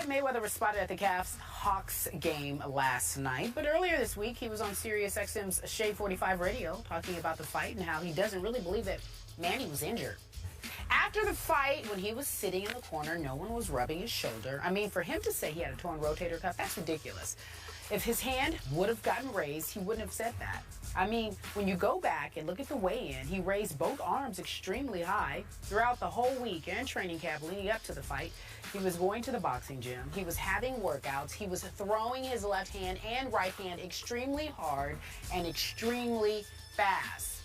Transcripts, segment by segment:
Floyd Mayweather was spotted at the Cavs-Hawks game last night, but earlier this week he was on SiriusXM's Shade 45 radio talking about the fight and how he doesn't really believe that Manny was injured. After the fight, when he was sitting in the corner, no one was rubbing his shoulder. I mean, for him to say he had a torn rotator cuff, that's ridiculous. If his hand would have gotten raised, he wouldn't have said that. I mean, when you go back and look at the weigh-in, he raised both arms extremely high throughout the whole week and training camp leading up to the fight. He was going to the boxing gym. He was having workouts. He was throwing his left hand and right hand extremely hard and extremely fast.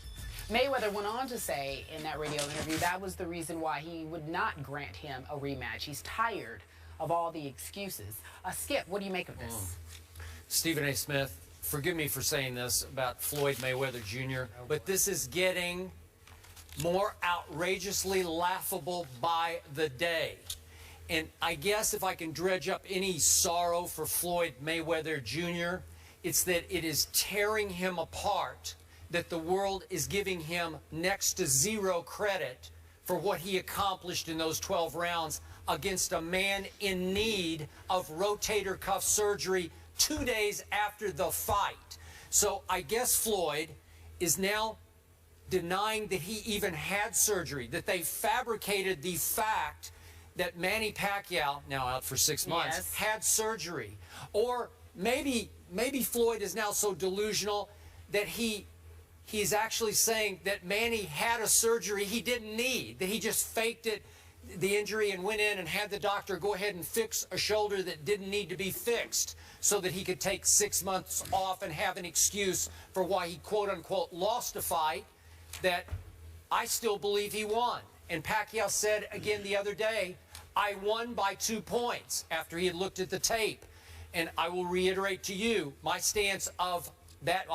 Mayweather went on to say in that radio interview that was the reason why he would not grant him a rematch. He's tired of all the excuses. Skip, what do you make of this? Stephen A. Smith, forgive me for saying this about Floyd Mayweather Jr., but this is getting more outrageously laughable by the day. And I guess if I can dredge up any sorrow for Floyd Mayweather Jr., it's that it is tearing him apart, that the world is giving him next to zero credit for what he accomplished in those 12 rounds against a man in need of rotator cuff surgery 2 days after the fight. So I guess Floyd is now denying that he even had surgery, that they fabricated the fact that Manny Pacquiao, now out for 6 months, had surgery. Or maybe Floyd is now so delusional that he's actually saying that Manny had a surgery he didn't need, that he just faked it, the injury, and went in and had the doctor go ahead and fix a shoulder that didn't need to be fixed so that he could take 6 months off and have an excuse for why he quote-unquote lost a fight that I still believe he won. And Pacquiao said again the other day, I won by 2 points after he had looked at the tape. And I will reiterate to you my stance of that,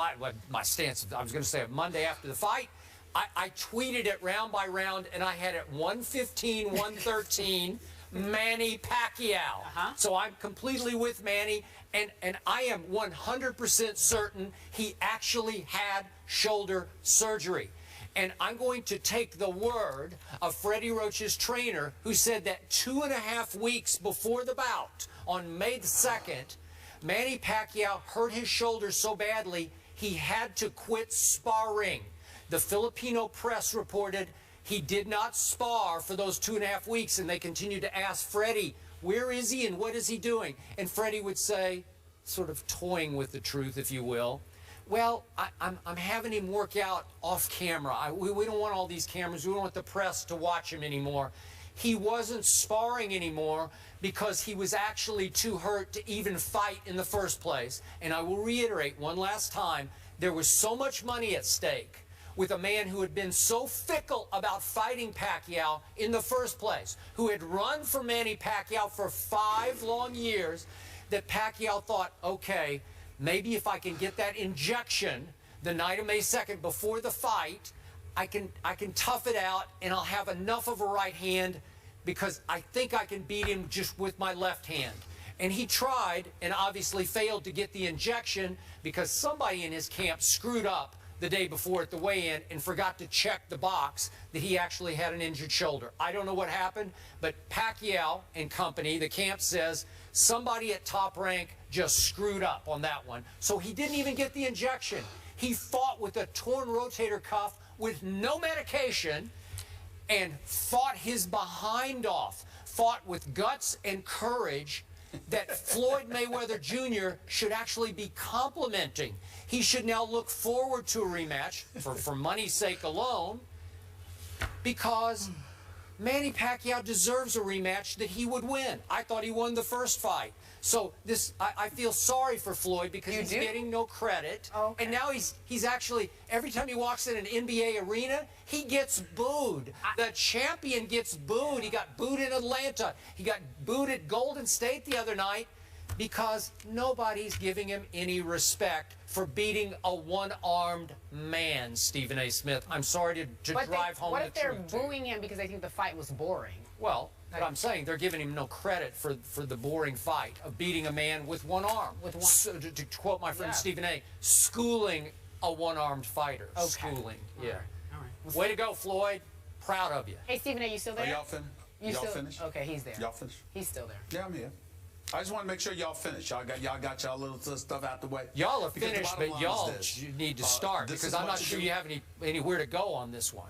my stance, I was going to say Monday after the fight, I tweeted it round by round, and I had it 115, 113, Manny Pacquiao. So I'm completely with Manny, and I am 100% certain he actually had shoulder surgery. And I'm going to take the word of Freddie Roach's trainer, who said that 2.5 weeks before the bout, on May the 2nd, Manny Pacquiao hurt his shoulder so badly he had to quit sparring. The Filipino press reported he did not spar for those 2.5 weeks, and they continued to ask Freddie, where is he and what is he doing? And Freddie would say, sort of toying with the truth, if you will, well, I'm having him work out off camera. We don't want all these cameras. We don't want the press to watch him anymore. He wasn't sparring anymore because he was actually too hurt to even fight in the first place. And I will reiterate one last time, there was so much money at stake with a man who had been so fickle about fighting Pacquiao in the first place, who had run for Manny Pacquiao for 5 long years, that Pacquiao thought, okay, maybe if I can get that injection the night of May 2nd before the fight, I can tough it out, and I'll have enough of a right hand because I think I can beat him just with my left hand. And he tried and obviously failed to get the injection because somebody in his camp screwed up the day before at the weigh-in and forgot to check the box that he actually had an injured shoulder. I don't know what happened, but Pacquiao and company, the camp says, somebody at Top Rank just screwed up on that one. So he didn't even get the injection. He fought with a torn rotator cuff with no medication and fought his behind off, fought with guts and courage that Floyd Mayweather Jr. should actually be complimenting. He should now look forward to a rematch for money's sake alone, because Manny Pacquiao deserves a rematch that he would win. I thought he won the first fight. So I feel sorry for Floyd because he's getting no credit. Okay. And now he's actually, every time he walks in an NBA arena, he gets booed. The champion gets booed. He got booed in Atlanta. He got booed at Golden State the other night because nobody's giving him any respect for beating a one-armed man, Stephen A. Smith. I'm sorry to drive home the truth. What if they're booing him because they think the fight was boring? Well, but I'm saying they're giving him no credit for the boring fight of beating a man with one arm. With one. So, to quote my friend Stephen A., schooling a one-armed fighter. Okay. Schooling. Yeah. All right. Way to go, Floyd. Proud of you. Hey, Stephen A., you still there? Are y'all finished? Y'all finished? Okay, he's there. Y'all finished? He's still there. Yeah, I'm here. I just want to make sure y'all finish. Y'all got y'all little stuff out the way. Y'all are Because the finished, bottom but line y'all is this. need to start This because is I'm what not you sure do. you have anywhere to go on this one.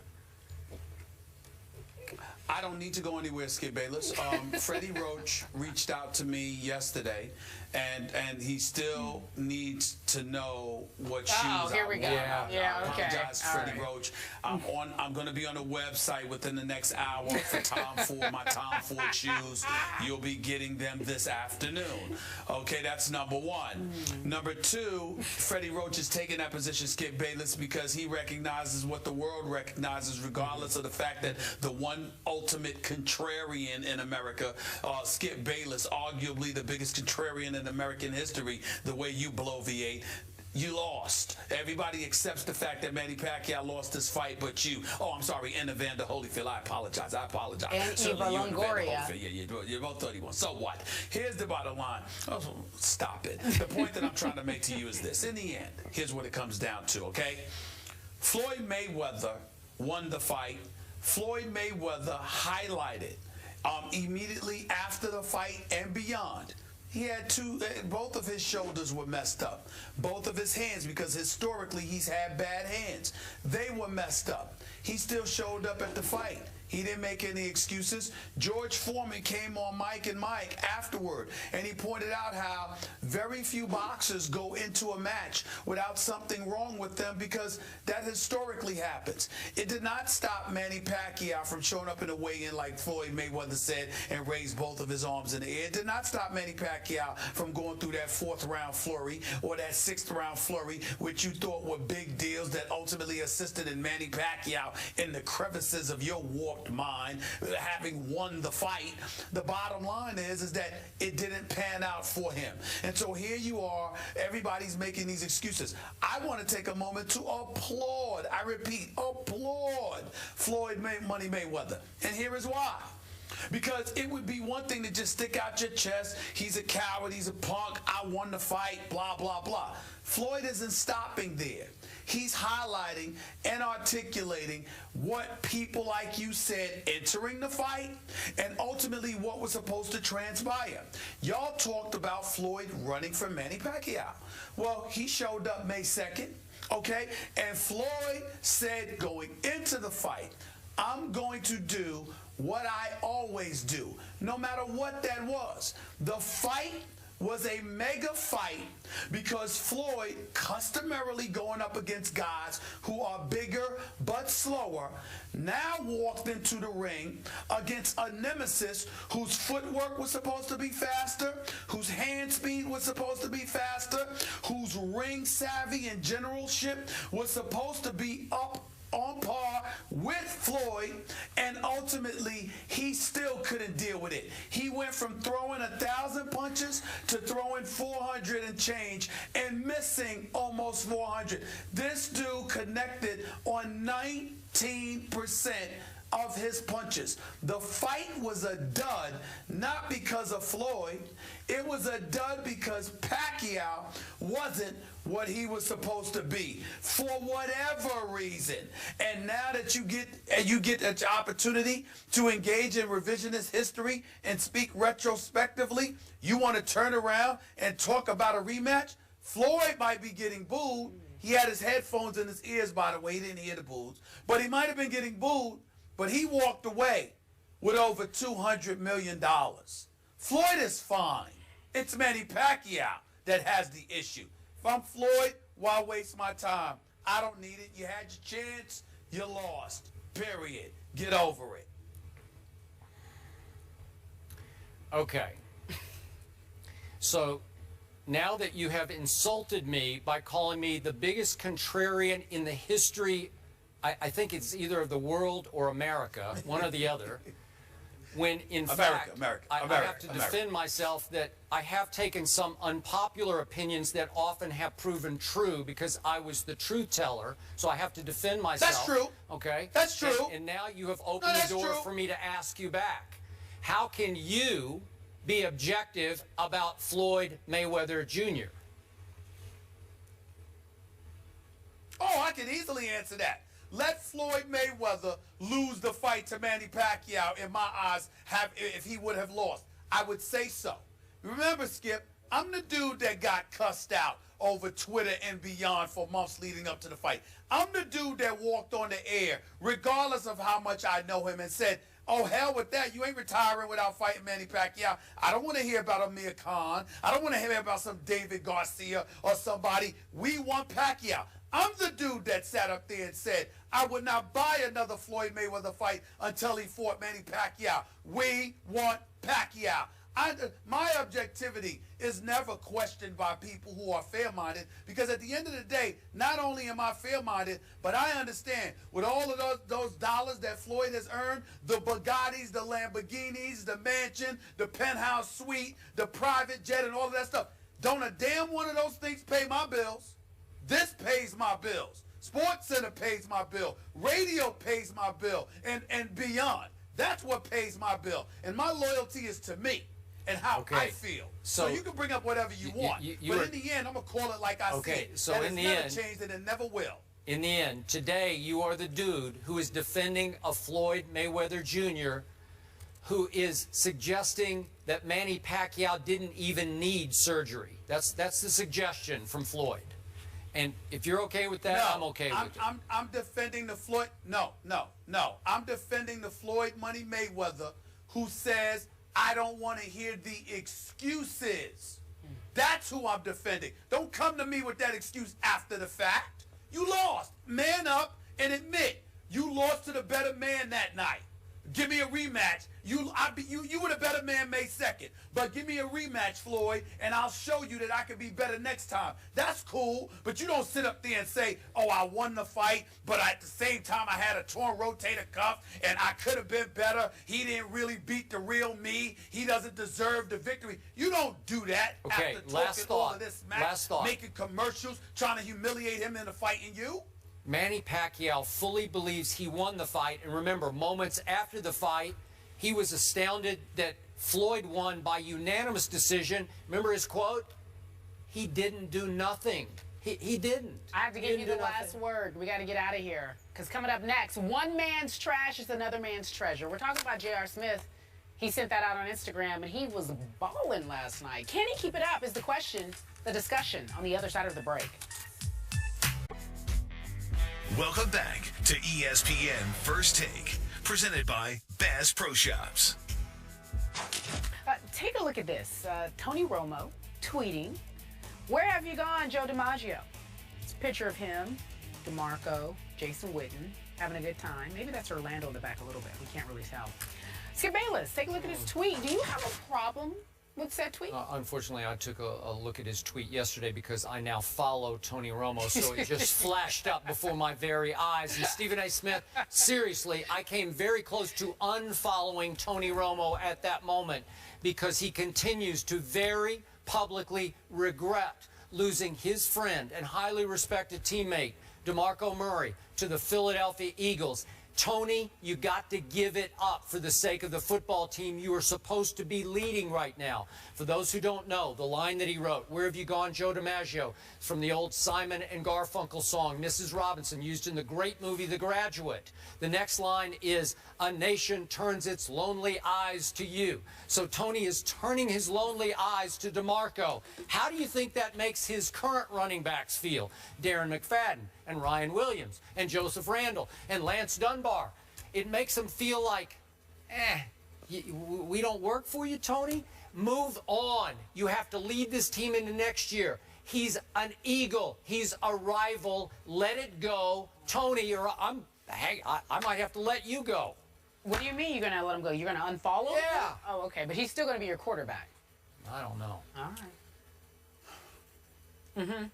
I don't need to go anywhere, Skip Bayless. Freddie Roach reached out to me yesterday, and he still needs to know what shoes Oh, here I we go. want. Yeah, I okay. apologize, All Freddie right. Roach. I'm going to be on the website within the next hour for Tom Ford, my Tom Ford shoes. You'll be getting them this afternoon. Okay, that's number one. Number two, Freddie Roach is taking that position, Skip Bayless, because he recognizes what the world recognizes, regardless of the fact that the one ultimate contrarian in America, Skip Bayless, arguably the biggest contrarian in American history, the way you bloviate, you lost. Everybody accepts the fact that Manny Pacquiao lost this fight, but you. Oh, I'm sorry, and Evander Holyfield. I apologize. And Certainly Eva you and Evander Longoria. Holyfield. Yeah, you're both 31. So what? Here's the bottom line. Oh, stop it. The point that I'm trying to make to you is this. In the end, here's what it comes down to, okay? Floyd Mayweather won the fight. Floyd Mayweather highlighted immediately after the fight and beyond. He had both of his shoulders were messed up. Both of his hands, because historically he's had bad hands. They were messed up. He still showed up at the fight. He didn't make any excuses. George Foreman came on Mike and Mike afterward, and he pointed out how very few boxers go into a match without something wrong with them, because that historically happens. It did not stop Manny Pacquiao from showing up in a weigh-in like Floyd Mayweather said and raised both of his arms in the air. It did not stop Manny Pacquiao from going through that fourth-round flurry or that sixth-round flurry, which you thought were big deals that ultimately assisted in Manny Pacquiao in the crevices of your warped mind, having won the fight. The bottom line is that it didn't pan out for him. And so here you are, everybody's making these excuses. I want to take a moment to applaud, I repeat, applaud Floyd Money Mayweather. And here is why. Because it would be one thing to just stick out your chest, he's a coward, he's a punk, I won the fight, blah, blah, blah. Floyd isn't stopping there. He's highlighting and articulating what people like you said entering the fight and ultimately what was supposed to transpire. Y'all talked about Floyd running for Manny Pacquiao. Well, he showed up May 2nd, okay? And Floyd said going into the fight, I'm going to do what I always do, no matter what that was. The fight was a mega fight because Floyd, customarily going up against guys who are bigger but slower, now walked into the ring against a nemesis whose footwork was supposed to be faster, whose hand speed was supposed to be faster, whose ring savvy and generalship was supposed to be up on par with Floyd, and ultimately he still couldn't deal with it. He went from throwing 1,000 punches to throwing 400 and change and missing almost 400. This dude connected on 19% of his punches. The fight was a dud, not because of Floyd. It was a dud because Pacquiao wasn't what he was supposed to be for whatever reason. And now that you get an opportunity to engage in revisionist history and speak retrospectively, you want to turn around and talk about a rematch? Floyd might be getting booed. He had his headphones in his ears, by the way. He didn't hear the boos. But he might have been getting booed, but he walked away with over $200 million. Floyd is fine. It's Manny Pacquiao that has the issue. If I'm Floyd, why waste my time? I don't need it. You had your chance. You lost. Period. Get over it. Okay. So now that you have insulted me by calling me the biggest contrarian in the history, I think it's either of the world or America, one or the other, when in fact I have to defend myself that I have taken some unpopular opinions that often have proven true because I was the truth teller, so I have to defend myself. That's true. Okay? That's true. And now you have opened the door for me to ask you back. How can you be objective about Floyd Mayweather Jr.? Oh, I can easily answer that. Let Floyd Mayweather lose the fight to Manny Pacquiao, in my eyes, if he would have lost. I would say so. Remember, Skip, I'm the dude that got cussed out over Twitter and beyond for months leading up to the fight. I'm the dude that walked on the air, regardless of how much I know him, and said, oh, hell with that. You ain't retiring without fighting Manny Pacquiao. I don't want to hear about Amir Khan. I don't want to hear about some David Garcia or somebody. We want Pacquiao. I'm the dude that sat up there and said, I would not buy another Floyd Mayweather fight until he fought Manny Pacquiao. We want Pacquiao. My objectivity is never questioned by people who are fair-minded, because at the end of the day, not only am I fair-minded, but I understand with all of those dollars that Floyd has earned, the Bugattis, the Lamborghinis, the mansion, the penthouse suite, the private jet, and all of that stuff, don't a damn one of those things pay my bills. This pays my bills. Sports Center pays my bill. Radio pays my bill, and beyond. That's what pays my bill. And my loyalty is to me and how I feel. So you can bring up whatever you want. But in the end, I'm going to call it like I see it. So that in the never end, changed and it never will. In the end, today you are the dude who is defending a Floyd Mayweather Jr. who is suggesting that Manny Pacquiao didn't even need surgery. That's the suggestion from Floyd. And if you're okay with that, I'm okay with it. I'm defending the Floyd. No. I'm defending the Floyd Money Mayweather who says, I don't want to hear the excuses. That's who I'm defending. Don't come to me with that excuse after the fact. You lost. Man up and admit you lost to the better man that night. Give me a rematch. You were the better man May 2nd. But give me a rematch, Floyd, and I'll show you that I can be better next time. That's cool, but you don't sit up there and say, oh, I won the fight, but at the same time I had a torn rotator cuff, and I could have been better. He didn't really beat the real me. He doesn't deserve the victory. You don't do that after talking all of this match, making commercials, trying to humiliate him into fighting you. Manny Pacquiao fully believes he won the fight. And remember, moments after the fight, he was astounded that Floyd won by unanimous decision. Remember his quote? He didn't do nothing. He didn't. I have to give you the last word. We got to get out of here. Because coming up next, one man's trash is another man's treasure. We're talking about J.R. Smith. He sent that out on Instagram, and he was balling last night. Can he keep it up is the question, the discussion on the other side of the break. Welcome back to ESPN First Take, presented by Bass Pro Shops. Take a look at this. Tony Romo tweeting, "Where have you gone, Joe DiMaggio?" It's a picture of him, DeMarco, Jason Witten, having a good time. Maybe that's Orlando in the back a little bit. We can't really tell. Skip Bayless, take a look at his tweet. Do you have a problem with that tweet? Unfortunately, I took a look at his tweet yesterday because I now follow Tony Romo, so it just flashed up before my very eyes. And Stephen A. Smith, seriously, I came very close to unfollowing Tony Romo at that moment because he continues to very publicly regret losing his friend and highly respected teammate, DeMarco Murray, to the Philadelphia Eagles. Tony, you got to give it up for the sake of the football team you are supposed to be leading right now. For those who don't know, the line that he wrote, "Where have you gone, Joe DiMaggio?" from the old Simon and Garfunkel song, Mrs. Robinson, used in the great movie The Graduate. The next line is, "A nation turns its lonely eyes to you." So Tony is turning his lonely eyes to DeMarco. How do you think that makes his current running backs feel? Darren McFadden and Ryan Williams and Joseph Randall and Lance Dunbar. It makes them feel like, we don't work for you, Tony? Move on. You have to lead this team into next year. He's an Eagle. He's a rival. Let it go. Tony, hey, I might have to let you go. What do you mean you're going to let him go? You're going to unfollow him? Yeah. Oh, okay. But he's still going to be your quarterback. I don't know. All right.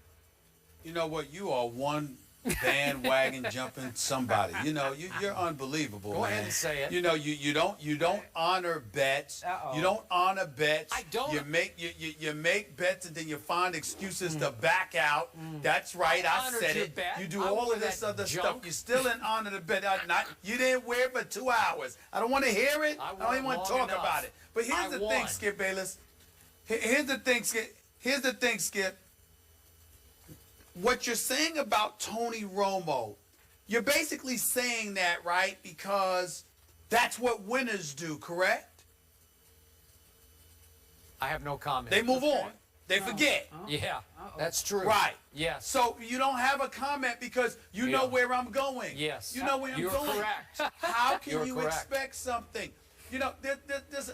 You know what? You are one bandwagon jumping somebody. You know, you're unbelievable, man. Go ahead and say it. You know, you don't honor bets. You don't honor bets. I don't. You make bets and then you find excuses to back out. That's right. I said it. Bet. You do all of this other stuff. You still didn't honor the bet. You didn't wear it for 2 hours. I don't want to hear it. I don't even want to talk about it. But here's the thing, Skip Bayless. Here's the thing, Skip. What you're saying about Tony Romo, you're basically saying that, right, because that's what winners do, correct? I have no comment. They move on. They forget. Yeah, that's true. Right. Yes. So you don't have a comment because you know where I'm going. Yes. You know where I'm You're going. correct. How can You're you correct. expect something? You know,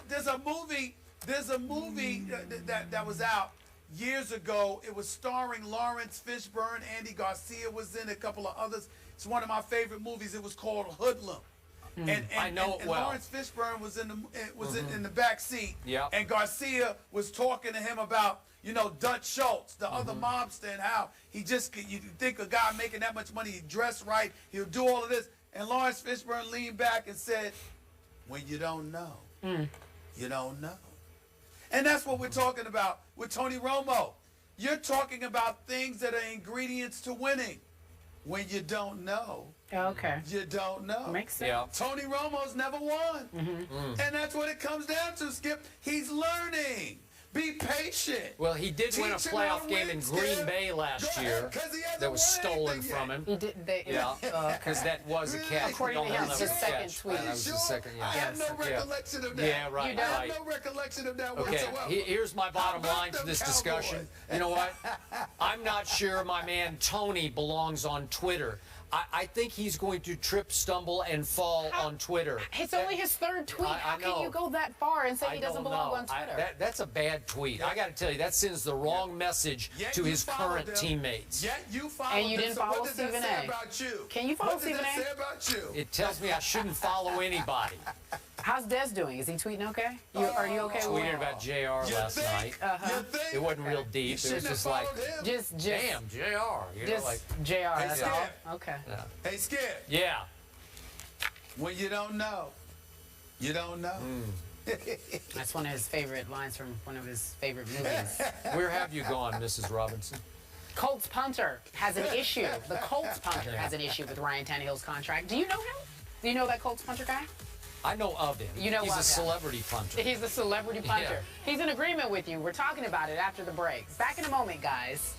there's a movie. There's a movie that was out years ago. It was starring Lawrence Fishburne, Andy Garcia was in, a couple of others. It's one of my favorite movies. It was called Hoodlum. And I know it well. Lawrence Fishburne was in the back seat. Yep. And Garcia was talking to him about, you know, Dutch Schultz, the other mobster, and how you think a guy making that much money, he dress right, he'll do all of this. And Lawrence Fishburne leaned back and said, when you don't know, you don't know. And that's what we're talking about with Tony Romo. You're talking about things that are ingredients to winning. When you don't know, you don't know. Makes sense. Yeah. Tony Romo's never won. And that's what it comes down to, Skip. He's learning. Be patient. Well, he did win a Teach him how playoff to game win, in Skip. Green Bay last Go year ahead, 'cause he hasn't that was won stolen anything from yet. him. He did. Yeah, because that was a catch. According We to don't him, know his that was a second catch. tweet. That was the second, I have no recollection of that. Yeah, right, I have right. no recollection of that Okay, whatsoever. here's my bottom How about line to them this Cowboys? discussion. You know what? I'm not sure my man Tony belongs on Twitter. I think he's going to trip, stumble, and fall on Twitter. It's only his third tweet. I How can know. you go that far and say I he doesn't don't belong know. on Twitter? That's a bad tweet. I got to tell you, that sends the wrong message Yet to you his followed current them. teammates. Yet you followed And you them. didn't So follow what does that Stephen say A. about you? Can you follow What Stephen does A? that say about you? It tells me I shouldn't follow anybody. How's Des doing? Is he tweeting okay? Are you okay with Tweeted it? about JR You last think? night. You think? It wasn't real deep. It was shouldn't have just like, followed him. Just damn, JR. You know, Just like, JR, that's Skip. all? Okay. Hey, Skip. yeah. When you don't know, you don't know. That's one of his favorite lines from one of his favorite movies. Where have you gone, Mrs. Robinson? Colts punter has an issue. The Colts punter has an issue with Ryan Tannehill's contract. Do you know him? Do you know that Colts punter guy? I know of him. You know He's of a him. celebrity punter. He's a celebrity punter. Yeah. He's in agreement with you. We're talking about it after the break. Back in a moment, guys.